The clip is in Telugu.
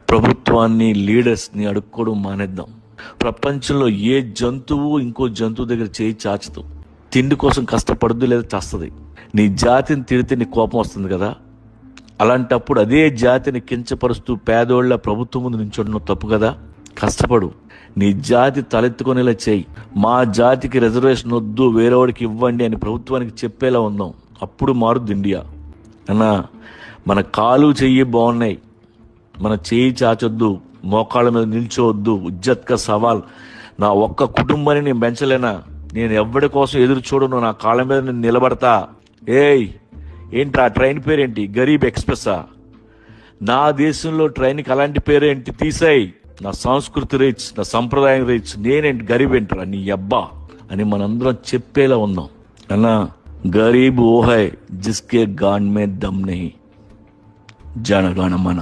ప్రభుత్వాన్ని, లీడర్స్ని అడుక్కోవడం మానేద్దాం. ప్రపంచంలో ఏ జంతువు ఇంకో జంతువు దగ్గర చేయి చాచదు. తిండి కోసం కష్టపడద్దు, లేదా చస్తుంది. నీ జాతిని తిడితే నీ కోపం వస్తుంది కదా, అలాంటప్పుడు అదే జాతిని కించపరుస్తూ పేదోళ్ళ ప్రభుత్వం ముందు నించుండడం తప్పు కదా. కష్టపడు, నీ జాతి తలెత్తుకునేలా చేయి. మా జాతికి రిజర్వేషన్ వద్దు, వేరేవాడికి ఇవ్వండి అని ప్రభుత్వానికి చెప్పేలా ఉందాం. అప్పుడు మారుద్ది ఇండియా. అన్నా, మన కాలు చెయ్యి బాగున్నాయి, మన చేయి చాచొద్దు, మోకాళ్ళ మీద నిల్చోవద్దు. ఇజ్జత్ కా సవాల్. నా ఒక్క కుటుంబాన్ని నేను పెంచలేనా? నేను ఎవరి కోసం ఎదురు చూడను, నా కాళ్ళ మీద నేను నిలబడతా. ఏంటి ఆ ట్రైన్ పేరేంటి? గరీబ్ ఎక్స్ప్రెస్సా? నా దేశంలో ట్రైన్కి అలాంటి పేరేంటి? తీసాయి. నా సంస్కృతి రీచ్, నా సంప్రదాయం రీచ్. నేనేంటి గరీబ్ ఏంట్రా నీ అబ్బా అని మనందరం చెప్పేలా ఉందాం. అన్నా, గరీబ్ ఓ హై జిస్కే గాన్ మే దమ్ నహీ, జనగణమన.